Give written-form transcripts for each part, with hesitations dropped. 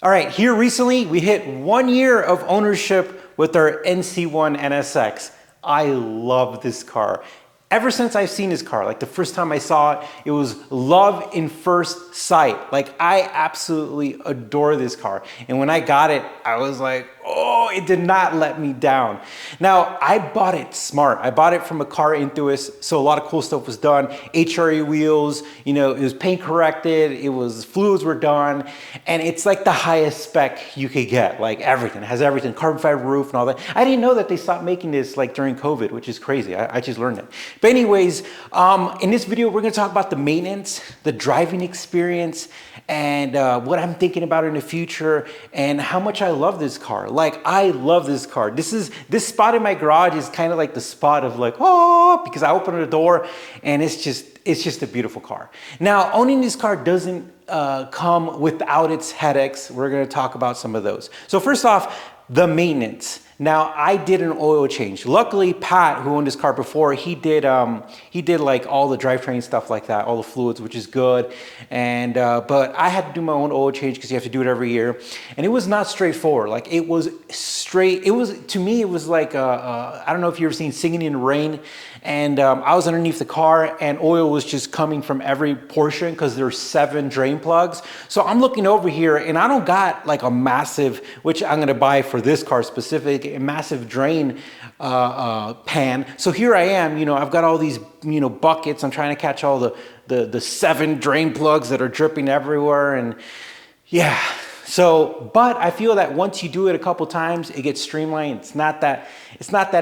All right, here recently we hit 1 year of ownership with our NC1 NSX. I love this car. Ever since I've seen this car, like the first time I saw it, it was love in first sight. Like I absolutely adore this car. And when I got it, I was like, oh, it did not let me down. Now, I bought it smart. I bought it from a car enthusiast, so a lot of cool stuff was done. HRE wheels, you know, it was paint corrected, it was fluids were done, and it's like the highest spec you could get, like everything. It has everything, carbon fiber roof and all that. I didn't know that they stopped making this like during COVID, which is crazy. I just learned it. But anyways, in this video, we're gonna talk about the maintenance, the driving experience, and what I'm thinking about in the future, and how much I love this car. Like, I love this car. This spot in my garage is kind of like the spot of like, oh, because I open the door and it's just a beautiful car. Now, owning this car doesn't come without its headaches. We're gonna talk about some of those. So first off, the maintenance. Now, I did an oil change. Luckily, Pat, who owned this car before, he did like all the drivetrain stuff like that, all the fluids, which is good. And but I had to do my own oil change because you have to do it every year, and it was not straightforward. Like it was straight. It was, to me, it was like I don't know if you've ever seen Singing in the Rain. And I was underneath the car and oil was just coming from every portion because there's 7 drain plugs. So I'm looking over here and I don't got like a massive, which I'm gonna buy for this car specific, a massive drain pan. So here I am, you know, I've got all these, you know, buckets. I'm trying to catch all the 7 drain plugs that are dripping everywhere. And yeah. So, but I feel that once you do it a couple times, it gets streamlined. It's not that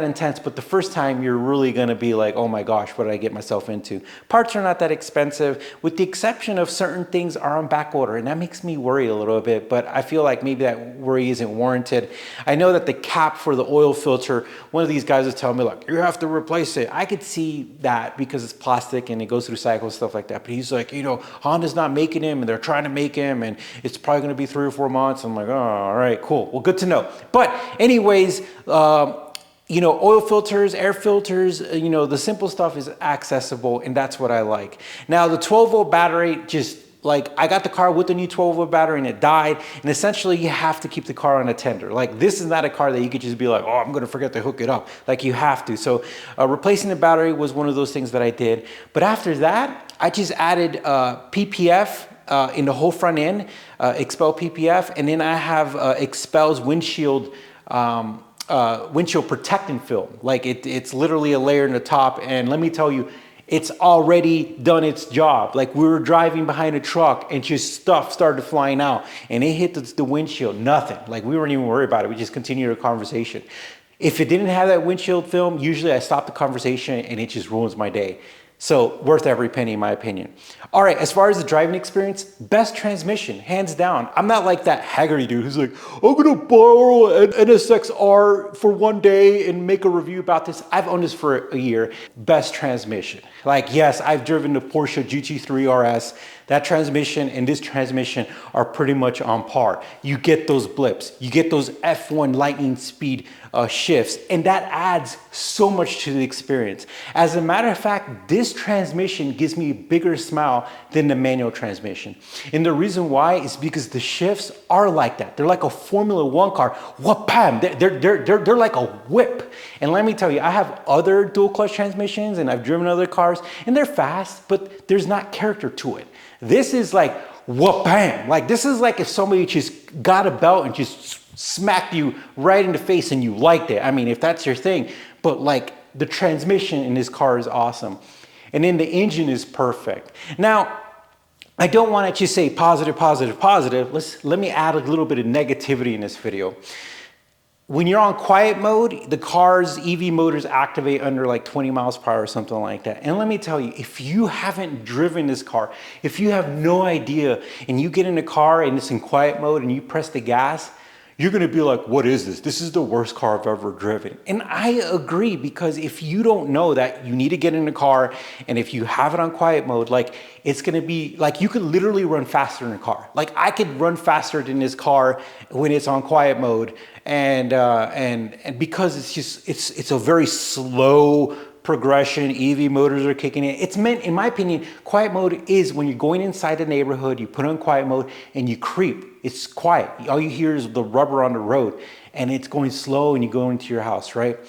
intense, but the first time you're really gonna be like, oh my gosh, what did I get myself into? Parts are not that expensive, with the exception of certain things are on back order, and that makes me worry a little bit, but I feel like maybe that worry isn't warranted. I know that the cap for the oil filter, one of these guys was telling me, like, you have to replace it. I could see that because it's plastic and it goes through cycles, stuff like that, but he's like, you know, Honda's not making him and they're trying to make him and it's probably gonna be 3 or 4 months. I'm like, oh, all right, cool. Well, good to know. But anyways, you know, oil filters, air filters, you know, the simple stuff is accessible, and that's what I like. Now, the 12-volt battery, just like, I got the car with the new 12-volt battery and it died, and essentially you have to keep the car on a tender. Like, this is not a car that you could just be like, oh, I'm gonna forget to hook it up. Like, you have to. So replacing the battery was one of those things that I did. But after that, I just added PPF in the whole front end, Expel PPF, and then I have Expel's windshield protectant film. Like it's literally a layer in the top, and let me tell you, it's already done its job. Like, we were driving behind a truck and just stuff started flying out and it hit the windshield, nothing. Like, we weren't even worried about it. We just continued our conversation. If it didn't have that windshield film, usually I stop the conversation and it just ruins my day. So worth every penny, in my opinion. All right, as far as the driving experience, best transmission, hands down. I'm not like that Haggerty dude who's like, I'm gonna borrow an NSX-R for 1 day and make a review about this. I've owned this for a year. Best transmission. Like, yes, I've driven the Porsche GT3 RS. That transmission and this transmission are pretty much on par. You get those blips, you get those F1 lightning speed shifts, and that adds so much to the experience. As a matter of fact, this transmission gives me a bigger smile than the manual transmission. And the reason why is because the shifts are like that. They're like a Formula One car. Wha-pam! They're like a whip. And let me tell you, I have other dual clutch transmissions and I've driven other cars and they're fast, but there's not character to it. This is like, wha-bam! Like, this is like if somebody just got a belt and just smacked you right in the face and you liked it. I mean, if that's your thing, but like, the transmission in this car is awesome. And then the engine is perfect. Now, I don't want to just say positive, positive, positive. Let me add a little bit of negativity in this video. When you're on quiet mode, the car's EV motors activate under like 20 miles per hour or something like that. And let me tell you, if you haven't driven this car, if you have no idea and you get in a car and it's in quiet mode and you press the gas, you're gonna be like, what is this? This is the worst car I've ever driven. And I agree, because if you don't know that, you need to get in the car, and if you have it on quiet mode, like, it's gonna be like, you could literally run faster in a car. Like, I could run faster than this car when it's on quiet mode, and because it's a very slow progression, EV motors are kicking in. It's meant, in my opinion, quiet mode is when you're going inside the neighborhood, you put on quiet mode and you creep. It's quiet. All you hear is the rubber on the road and it's going slow and you go into your house, right?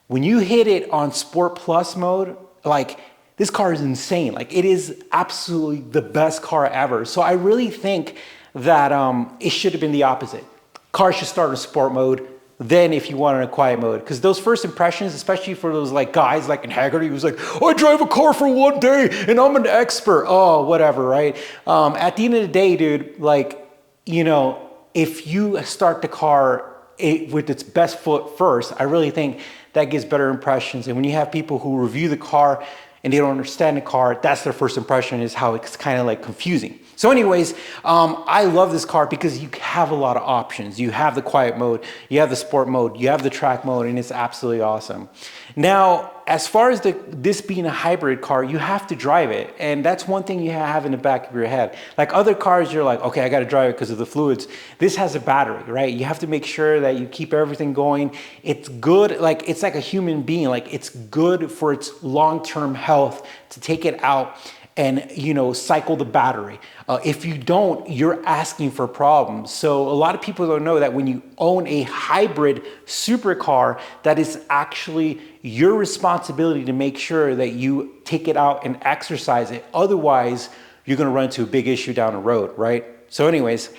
When you hit it on Sport Plus mode, like this car is insane. Like it is absolutely the best car ever. So I really think that it should have been the opposite. Cars should start in sport mode, then if you want in a quiet mode. Because those first impressions, especially for those like guys like in Haggerty, who's like, I drive a car for one day and I'm an expert. Oh, whatever, right? At the end of the day, dude, like, you know, if you start the car with its best foot first, I really think that gives better impressions. And when you have people who review the car and they don't understand the car, that's their first impression, is how it's kind of like confusing. So anyways, I love this car because you have a lot of options. You have the quiet mode, you have the sport mode, you have the track mode, and it's absolutely awesome. Now, as far as this being a hybrid car, you have to drive it. And that's one thing you have in the back of your head. Like other cars, you're like, okay, I got to drive it because of the fluids. This has a battery, right? You have to make sure that you keep everything going. It's good, like it's like a human being. Like it's good for its long-term health to take it out and, you know, cycle the battery. If you don't, you're asking for problems. So a lot of people don't know that when you own a hybrid supercar, that is actually your responsibility to make sure that you take it out and exercise it. Otherwise, you're gonna run into a big issue down the road, right? So anyways,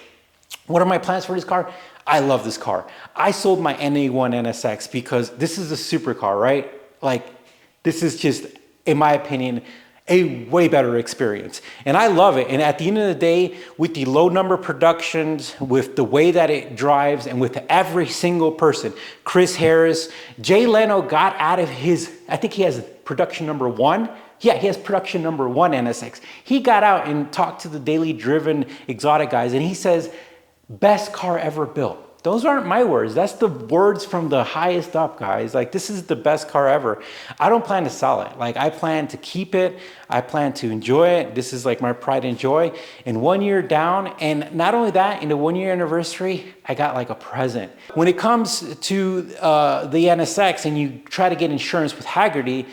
what are my plans for this car? I love this car. I sold my NA1 NSX because this is a supercar, right? Like, this is just, in my opinion, a way better experience. And I love it. And at the end of the day, with the low number productions, with the way that it drives, and with every single person, Chris Harris, Jay Leno got out of his, I think he has production number 1. Yeah, he has production number 1 NSX. He got out and talked to the daily driven exotic guys, and he says, best car ever built. Those aren't my words. That's the words from the highest up, guys. Like, this is the best car ever. I don't plan to sell it. Like, I plan to keep it. I plan to enjoy it. This is like my pride and joy. And 1 year down, and not only that, in the 1 year anniversary, I got like a present. When it comes to the NSX and you try to get insurance with Haggerty,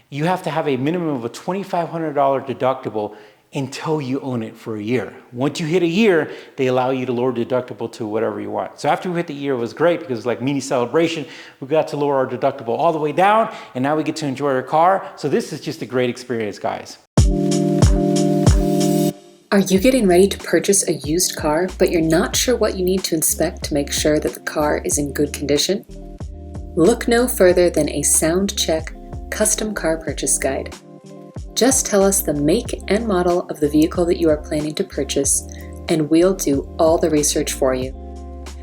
you have to have a minimum of a $2,500 deductible until you own it for a year. Once you hit a year, they allow you to lower deductible to whatever you want. So after we hit the year, it was great because it's like mini celebration. We got to lower our deductible all the way down, and now we get to enjoy our car. So this is just a great experience, guys. Are you getting ready to purchase a used car, but you're not sure what you need to inspect to make sure that the car is in good condition? Look no further than a Sound Check custom car purchase guide. Just tell us the make and model of the vehicle that you are planning to purchase, and we'll do all the research for you.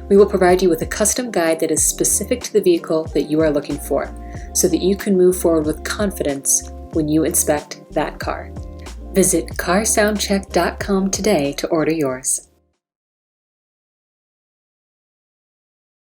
We will provide you with a custom guide that is specific to the vehicle that you are looking for, so that you can move forward with confidence when you inspect that car. Visit carsoundcheck.com today to order yours.